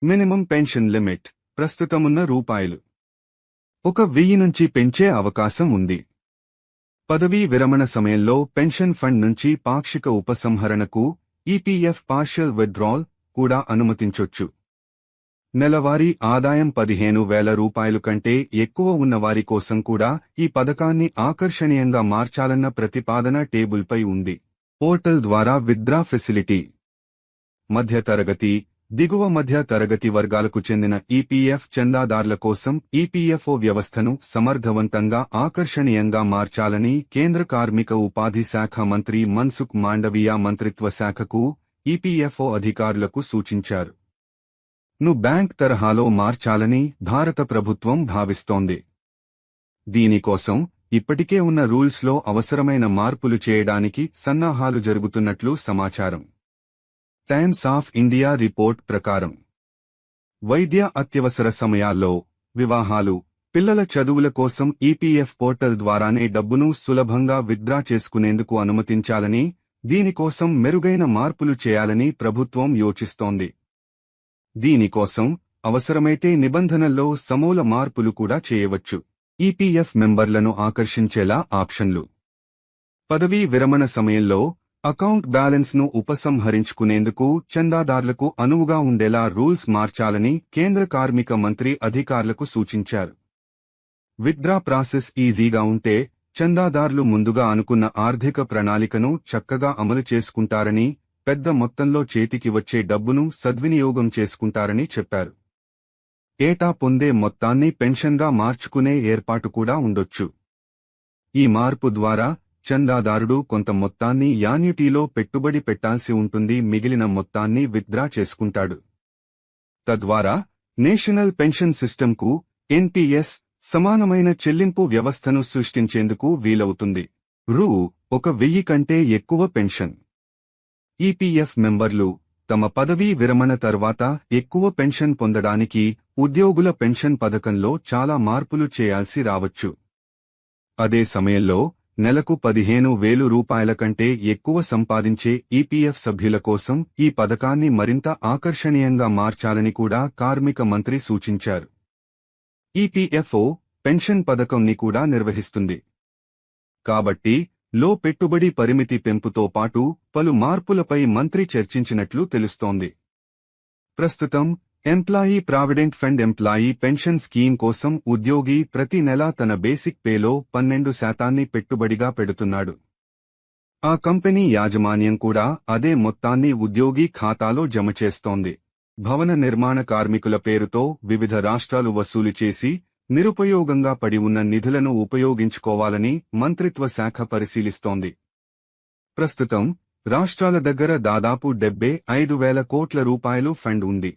Minimum pension limit ప్రస్తుతమున్న రూపాయలు 1,000 నుంచి పెంచే అవకాశం ఉంది. పదవీ విరమణ సమయంలో పెన్షన్ ఫండ్ నుంచి పాక్షిక ఉపసంహరణకు ఈపీఎఫ్ పార్షియల్ విత్డ్రాల్ కూడా అనుమతించొచ్చు. నెలవారీ ఆదాయం 15,000 రూపాయలు కంటే ఎక్కువ ఉన్నవారి కోసం కూడా ఈ పథకాన్ని ఆకర్షణీయంగా మార్చాలన్న ప్రతిపాదన టేబుల్పై ఉంది. పోర్టల్ ద్వారా విత్డ్రా ఫెసిలిటీ మధ్యతరగతి, దిగువ మధ్య తరగతి వర్గాలకు చెందిన ఈపీఎఫ్ చందాదార్ల కోసం ఈపీఎఫ్ఓ వ్యవస్థను సమర్థవంతంగా ఆకర్షణీయంగా మార్చాలని కేంద్ర కార్మిక ఉపాధి శాఖ మంత్రి మన్సుఖ్ మాండవీయ మంత్రిత్వ శాఖకు ఈపీఎఫ్ఓ అధికారులకు సూచించారు. ను బ్యాంక్ తరహాలో మార్చాలని భారత ప్రభుత్వం భావిస్తోంది. దీనికోసం ఇప్పటికే ఉన్న రూల్స్లో అవసరమైన మార్పులు చేయడానికి సన్నాహాలు జరుగుతున్నట్లు సమాచారం. టైమ్స్ ఆఫ్ ఇండియా రిపోర్ట్ ప్రకారం వైద్య అత్యవసర సమయాల్లో, వివాహాలు, పిల్లల చదువుల కోసం ఈపీఎఫ్ పోర్టల్ ద్వారానే డబ్బును సులభంగా విత్డ్రా చేసుకునేందుకు అనుమతించాలని, దీనికోసం మెరుగైన మార్పులు చేయాలని ప్రభుత్వం యోచిస్తోంది. దీనికోసం అవసరమైతే నిబంధనల్లో సమూల మార్పులు కూడా చేయవచ్చు. ఈపీఎఫ్ మెంబర్లను ఆకర్షించేలా ఆప్షన్లు. పదవీ విరమణ సమయంలో అకౌంట్ బ్యాలెన్స్ను ఉపసంహరించుకునేందుకు చందాదార్లకు అనువుగా ఉండేలా రూల్స్ మార్చాలని కేంద్ర కార్మిక మంత్రి అధికారులకు సూచించారు. విత్డ్రా ప్రాసెస్ ఈజీగా ఉంటే చందాదార్లు ముందుగా అనుకున్న ఆర్థిక ప్రణాళికను చక్కగా అమలు చేసుకుంటారని, పెద్ద మొత్తంలో చేతికి వచ్చే డబ్బును సద్వినియోగం చేసుకుంటారని చెప్పారు. ఏటా పొందే మొత్తాన్ని పెన్షన్గా మార్చుకునే ఏర్పాటు కూడా ఉండొచ్చు. ఈ మార్పు ద్వారా చందాదారుడు కొంత మొత్తాన్ని యాన్యుటీలో పెట్టుబడి పెట్టాల్సి ఉంటుంది, మిగిలిన మొత్తాన్ని విత్డ్రా చేసుకుంటాడు. తద్వారా నేషనల్ పెన్షన్ సిస్టంకు ఎన్పీఎస్ సమానమైన చెల్లింపు వ్యవస్థను సృష్టించేందుకు వీలవుతుంది. రూ. 1,000 కంటే ఎక్కువ పెన్షన్. ఈపీఎఫ్ మెంబర్లు తమ పదవీ విరమణ తర్వాత ఎక్కువ పెన్షన్ పొందడానికి ఉద్యోగుల పెన్షన్ పథకంలో చాలా మార్పులు చేయాల్సి రావచ్చు. అదే సమయంలో నెలకు 15,000 రూపాయల కంటే ఎక్కువ సంపాదించే ఈపీఎఫ్ సభ్యుల కోసం ఈ పథకాన్ని మరింత ఆకర్షణీయంగా మార్చాలని కూడా కార్మిక మంత్రి సూచించారు. ఈపీఎఫ్ఓ పెన్షన్ పథకంని కూడా నిర్వహిస్తుంది. కాబట్టి లో పెట్టుబడి పరిమితి పెంపుతో పాటు పలు మార్పులపై మంత్రి చర్చించినట్లు తెలుస్తోంది. ప్రస్తుతం employee provident fund employee pension scheme కోసం ఉద్యోగి ప్రతి నెలా తన బేసిక్ పేలో 12% పెట్టుబడిగా పెడుతున్నాడు. ఆ కంపెనీ యాజమాన్యం కూడా అదే మొత్తాన్ని ఉద్యోగి ఖాతాలో జమ చేస్తోంది. భవన నిర్మాణ కార్మికుల పేరుతో వివిధ రాష్ట్రాలు వసూలు చేసి నిరుపయోగంగా పడి ఉన్న నిధులను ఉపయోగించుకోవాలని మంత్రిత్వ శాఖ పరిశీలిస్తోంది. ప్రస్తుతం రాష్ట్రాల దగ్గర దాదాపు 75,000 కోట్ల రూపాయలు ఫండ్ ఉంది.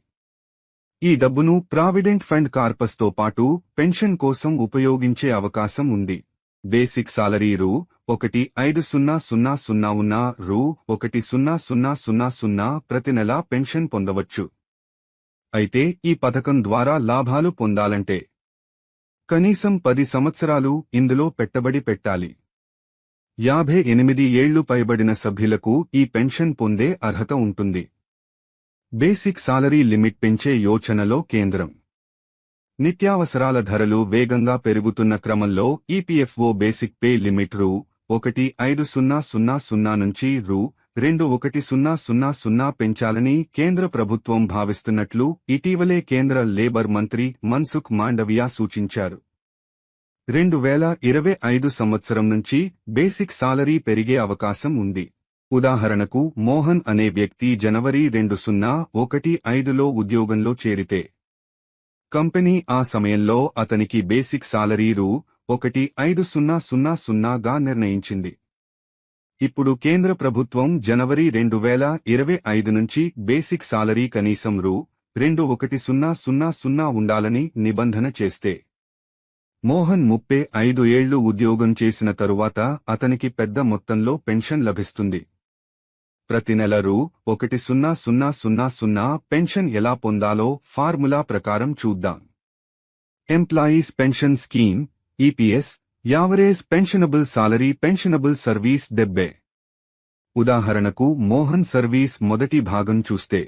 ఈ డబ్బును ప్రావిడెంట్ ఫండ్ కార్పస్తో పాటు పెన్షన్ కోసం ఉపయోగించే అవకాశం ఉంది. బేసిక్ సాలరీ రూ. 1,50,000 ఉన్న రూ. 1,00,00 ప్రతి నెలా పెన్షన్ పొందవచ్చు. అయితే ఈ పథకం ద్వారా లాభాలు పొందాలంటే కనీసం 10 సంవత్సరాలు ఇందులో పెట్టుబడి పెట్టాలి. 58 ఏళ్లు పైబడిన సభ్యులకు ఈ పెన్షన్ పొందే అర్హత ఉంటుంది. బేసిక్ సాలరీ లిమిట్ పెంచే యోచనలో కేంద్రం. నిత్యావసరాల ధరలు వేగంగా పెరుగుతున్న క్రమంలో ఈపీఎఫ్ఓ బేసిక్ పే లిమిట్ రూ. 1,50,000 నుంచి రూ. 2,10,000 పెంచాలని కేంద్ర ప్రభుత్వం భావిస్తున్నట్లు ఇటీవలే కేంద్ర లేబర్ మంత్రి మన్సుఖ్ మాండవీయ సూచించారు. 2025 సంవత్సరం నుంచి బేసిక్ సాలరీ పెరిగే అవకాశం ఉంది. ఉదాహరణకు మోహన్ అనే వ్యక్తి జనవరి 2015లో ఉద్యోగంలో చేరితే కంపెనీ ఆ సమయంలో అతనికి బేసిక్ సాలరీ రూ. 1,50,000గా నిర్ణయించింది. ఇప్పుడు కేంద్ర ప్రభుత్వం జనవరి 2025 నుంచి బేసిక్ సాలరీ కనీసం రూ. 2,1,000 ఉండాలని నిబంధన చేస్తే మోహన్ 35 ఏళ్లు ఉద్యోగం చేసిన తరువాత అతనికి పెద్ద మొత్తంలో పెన్షన్ లభిస్తుంది. ప్రతి నెల రూ. 1,000 పెన్షన్ ఎలా పొందాలో ఫార్ములా ప్రకారం చూద్దాం. Employees pension scheme EPS average pensionable salary pensionable service 70. ఉదాహరణకు మోహన్ సర్వీస్ మొదటి భాగం చూస్తే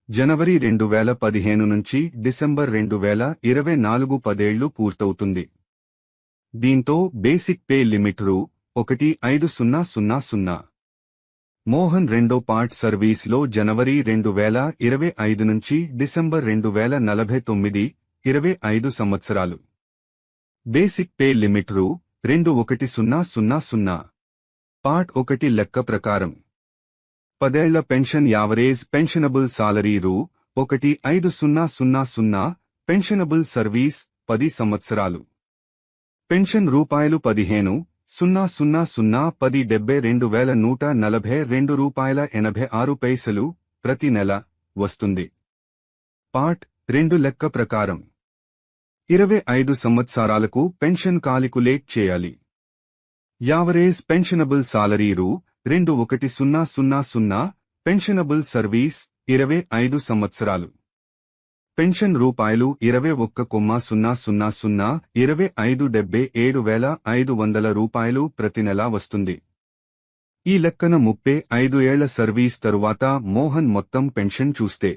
జనవరి 2015 నుంచి డిసెంబర్ 2024 10 పూర్తవుతుంది. దీంతో బేసిక్ పే లిమిట్ రూ. 1,5000. మోహన్ రెండో పార్ట్ సర్వీస్లో జనవరి 2025 నుంచి డిసెంబర్ 2049 25 సంవత్సరాలు. బేసిక్ పే లిమిట్ రూ. 2,1000. పార్ట్ 1 లెక్క ప్రకారం 10 ఏళ్ల పెన్షన్ యావరేజ్ పెన్షనబుల్ సాలరీ రూ. 1,5000. పెన్షనబుల్ సర్వీస్ 10 సంవత్సరాలు. పెన్షన్ రూ. 15,000 10/72,142 ప్రతి నెల వస్తుంది. పార్ట్ 2 లెక్క ప్రకారం 25 సంవత్సరాలకు పెన్షన్ కాలిక్యులేట్ చేయాలి. యావరేజ్ పెన్షనబుల్ సాలరీ రూ. 2,100. పెన్షనబుల్ సర్వీస్ 25 సంవత్సరాలు. పెన్షన్ రూ. 21,000 ప్రతి నెల వస్తుంది. ఈ లెక్కన 35 ఏళ్ల సర్వీస్ తరువాత మోహన్ మొత్తం పెన్షన్ చూస్తే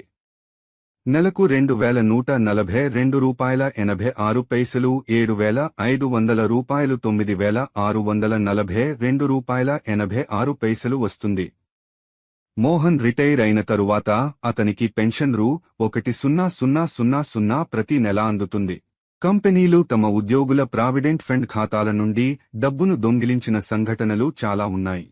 నెలకు రూ. 2,142.86 7,500 9,642.86 వస్తుంది. మోహన్ రిటైర్ అయిన తరువాత అతనికి పెన్షన్ రూ. 1,000 ప్రతి నెల అందుతుంది. కంపెనీలు తమ ఉద్యోగుల ప్రావిడెంట్ ఫండ్ ఖాతాల నుండి డబ్బును దొంగిలించిన సంఘటనలు చాలా ఉన్నాయి.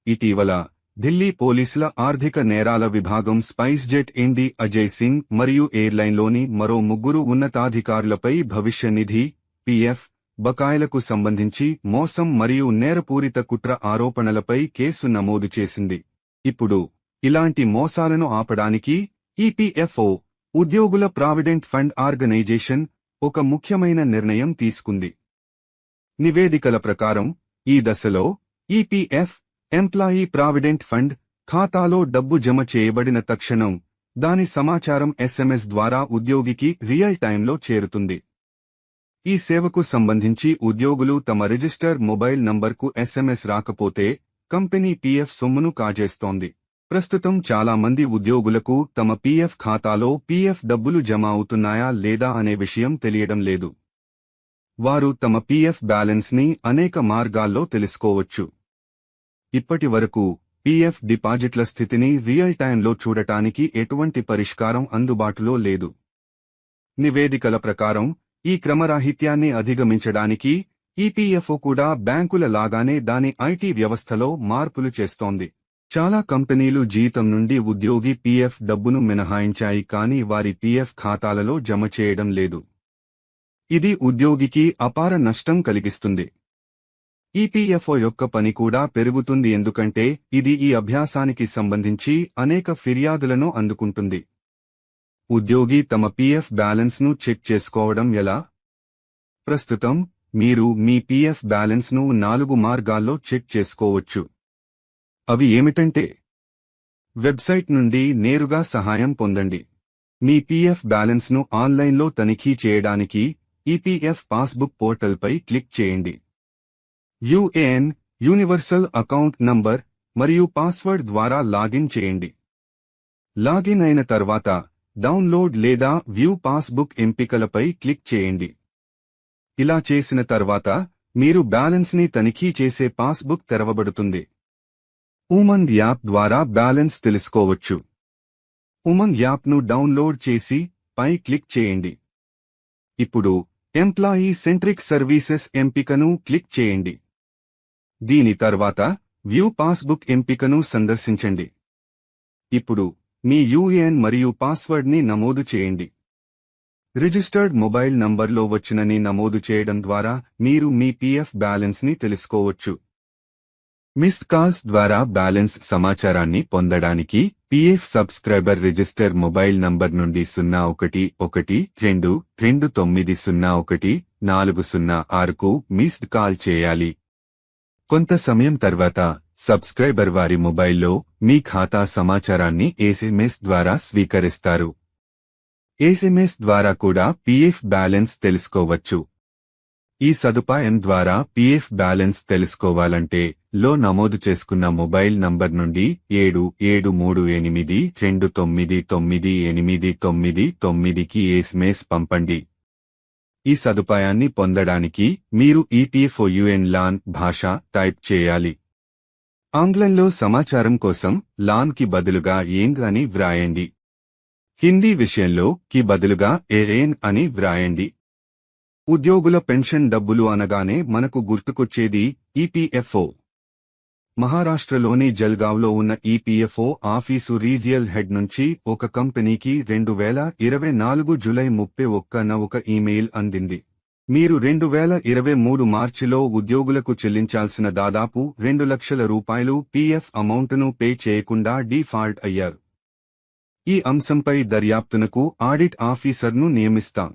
ఇటీవల ఢిల్లీ పోలీసుల ఆర్థిక నేరాల విభాగం స్పైస్జెట్ ఎండీ అజయ్ సింగ్ మరియు ఎయిర్లైన్లోని మరో 3 ఉన్నతాధికారులపై భవిష్య నిధి (పీఎఫ్) బకాయిలకు సంబంధించి మోసం మరియు నేరపూరిత కుట్ర ఆరోపణలపై కేసు నమోదు చేసింది. ఇప్పుడు ఇలాంటి మోసాలను ఆపడానికి ఈపీఎఫ్ఓ, ఉద్యోగుల ప్రావిడెంట్ ఫండ్ ఆర్గనైజేషన్, ఒక ముఖ్యమైన నిర్ణయం తీసుకుంది. నివేదికల ప్రకారం ఈ దశలో ఈపీఎఫ్, ఎంప్లాయీ ప్రావిడెంట్ ఫండ్ ఖాతాలో డబ్బు జమ చేయబడిన తక్షణం దాని సమాచారం ఎస్ఎంఎస్ ద్వారా ఉద్యోగికి రియల్ టైంలో చేరుతుంది. ఈ సేవకు సంబంధించి ఉద్యోగులు తమ రిజిస్టర్ మొబైల్ నంబర్కు ఎస్ఎంఎస్ రాకపోతే కంపెనీ పీఎఫ్ సొమ్మును కాజేస్తోంది. ప్రస్తుతం చాలా మంది ఉద్యోగులకు తమ పీఎఫ్ ఖాతాలో పీఎఫ్ డబ్బులు జమ అవుతున్నాయా లేదా అనే విషయం తెలియడం లేదు. వారు తమ పీఎఫ్ బ్యాలెన్స్ని అనేక మార్గాల్లో తెలుసుకోవచ్చు. ఇప్పటి వరకు పీఎఫ్ డిపాజిట్ల స్థితిని రియల్ టైంలో చూడటానికి ఎటువంటి పరిష్కారం అందుబాటులో లేదు. నివేదికల ప్రకారం ఈ క్రమరాహిత్యాన్ని అధిగమించడానికి ఈపీఎఫ్ఓ కూడా బ్యాంకుల లాగానే దాని ఐటీ వ్యవస్థలో మార్పులు చేస్తోంది. చాలా కంపెనీలు జీతం నుండి ఉద్యోగి పీఎఫ్ డబ్బును మినహాయించాయి కానీ వారి పీఎఫ్ ఖాతాలలో జమ చేయడం లేదు. ఇది ఉద్యోగికి అపార నష్టం కలిగిస్తుంది. ఈపీఎఫ్ఓ యొక్క పని కూడా పెరుగుతుంది ఎందుకంటే ఇది ఈ అభ్యాసానికి సంబంధించి అనేక ఫిర్యాదులను అందుకుంటుంది. ఉద్యోగి తమ పీఎఫ్ బ్యాలెన్స్ను చెక్ చేసుకోవడం ఎలా? ప్రస్తుతం మీరు మీ పీఎఫ్ బ్యాలెన్స్ను 4 మార్గాల్లో చెక్ చేసుకోవచ్చు. అవి ఏమిటంటే: వెబ్సైట్ నుండి నేరుగా సహాయం పొందండి. మీ పీఎఫ్ బ్యాలెన్స్ను ఆన్లైన్లో తనిఖీ చేయడానికి ఈపీఎఫ్ పాస్బుక్ పోర్టల్పై క్లిక్ చేయండి. యూఏఎన్, యూనివర్సల్ అకౌంట్ నంబర్ మరియు పాస్వర్డ్ ద్వారా లాగిన్ చేయండి. లాగిన్ అయిన తర్వాత డౌన్లోడ్ లేదా వ్యూ పాస్బుక్ ఎంపికలపై క్లిక్ చేయండి. ఇలా చేసిన తర్వాత మీరు బ్యాలెన్స్ని తనిఖీ చేసే పాస్బుక్ తెరవబడుతుంది. ఉమంగ్ యాప్ ద్వారా బ్యాలెన్స్ తెలుసుకోవచ్చు. ఉమంగ్ యాప్ను డౌన్లోడ్ చేసి పై క్లిక్ చేయండి. ఇప్పుడు ఎంప్లాయీ సెంట్రిక్ సర్వీసెస్ ఎంపికను క్లిక్ చేయండి. దీని తర్వాత వ్యూ పాస్బుక్ ఎంపికను సందర్శించండి. ఇప్పుడు మీ యూఏఎన్ మరియు పాస్వర్డ్ని నమోదు చేయండి. రిజిస్టర్డ్ మొబైల్ నంబర్లో వచ్చినని నమోదు చేయడం ద్వారా మీరు మీ పీఎఫ్ బ్యాలెన్స్ని తెలుసుకోవచ్చు. మిస్డ్ కాల్స్ ద్వారా బ్యాలెన్స్ సమాచారాన్ని పొందడానికి PF subscriber register mobile number నుండి 011229014006కు మిస్డ్ కాల్ చేయాలి. కొంత సమయం తర్వాత సబ్స్క్రైబర్ వారి మొబైల్లో మీ ఖాతా సమాచారాన్ని ఎస్ఎంఎస్ ద్వారా స్వీకరిస్తారు. ఎస్ఎంఎస్ ద్వారా కూడా పీఎఫ్ బ్యాలెన్స్ తెలుసుకోవచ్చు. ఈ సదుపాయం ద్వారా పీఎఫ్ బ్యాలెన్స్ తెలుసుకోవాలంటే లో నమోదు చేసుకున్న మొబైల్ నంబర్ నుండి 7738299899కి ఎస్ఎంఎస్ పంపండి. ఈ సదుపాయాన్ని పొందడానికి మీరు ఈపీఎఫ్ఓయుఎన్ లాన్ భాష టైప్ చేయాలి. ఆంగ్లంలో సమాచారం కోసం లాన్ కి బదులుగా ఏంగ్ అని వ్రాయండి. హిందీ విషయంలో కి బదులుగా ఏఎన్ అని వ్రాయండి. ఉద్యోగుల పెన్షన్ డబ్బులు అనగానే మనకు గుర్తుకొచ్చేది ఈపీఎఫ్ఓ. మహారాష్ట్రలోని జల్గావ్లో ఉన్న ఈపీఎఫ్ఓ ఆఫీసు రీజియల్ హెడ్ నుంచి ఒక కంపెనీకి 2024 జూలై 31న ఒక ఈమెయిల్ అందింది. మీరు 2023 మార్చిలో ఉద్యోగులకు చెల్లించాల్సిన దాదాపు 2 లక్షల రూపాయలు పీఎఫ్ అమౌంట్ను పే చేయకుండా డీఫాల్ట్ అయ్యారు. ఈ అంశంపై దర్యాప్తునకు ఆడిట్ ఆఫీసర్ను నియమిస్తాం.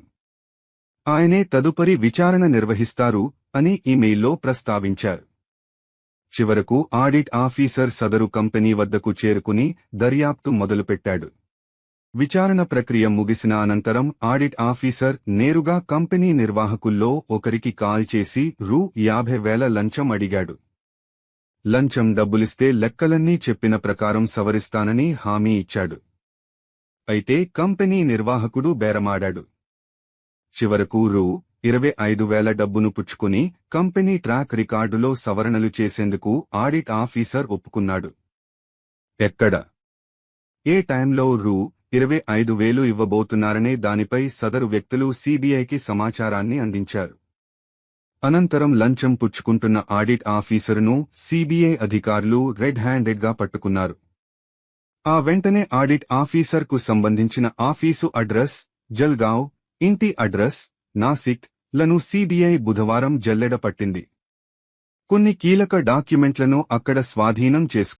ఆయనే తదుపరి విచారణ నిర్వహిస్తారు అని ఈమెయిల్లో ప్రస్తావించారు. చివరకు ఆడిట్ ఆఫీసర్ సదరు కంపెనీ వద్దకు చేరుకుని దర్యాప్తు మొదలుపెట్టాడు. విచారణ ప్రక్రియ ముగిసిన అనంతరం ఆడిట్ ఆఫీసర్ నేరుగా కంపెనీ నిర్వాహకుల్లో ఒకరికి కాల్ చేసి రూ. 50,000 లంచం అడిగాడు. లంచం డబ్బులిస్తే లెక్కలన్నీ చెప్పిన ప్రకారం సవరిస్తానని హామీ ఇచ్చాడు. అయితే కంపెనీ నిర్వాహకుడు బేరమాడాడు. చివరకు రూ. 25,000 డబ్బును పుచ్చుకుని కంపెనీ ట్రాక్ రికార్డులో సవరణలు చేసేందుకు ఆడిట్ ఆఫీసర్ ఒప్పుకున్నాడు. ఎక్కడ, ఏ టైంలో రూ. 25,000 ఇవ్వబోతున్నారనే దానిపై సదరు వ్యక్తులు సీబీఐకి సమాచారాన్ని అందించారు. అనంతరం లంచం పుచ్చుకుంటున్న ఆడిట్ ఆఫీసరును సీబీఐ అధికారులు రెడ్ హ్యాండెడ్గా పట్టుకున్నారు. ఆ వెంటనే ఆడిట్ ఆఫీసర్కు సంబంధించిన ఆఫీసు అడ్రస్ జల్గావ్, ఇంటి అడ్రస్ నాసిక్ లను సీబీఐ బుధవారం జల్లెడ పట్టింది. కొన్ని కీలక డాక్యుమెంట్లను అక్కడ స్వాధీనం చేసుకుంది.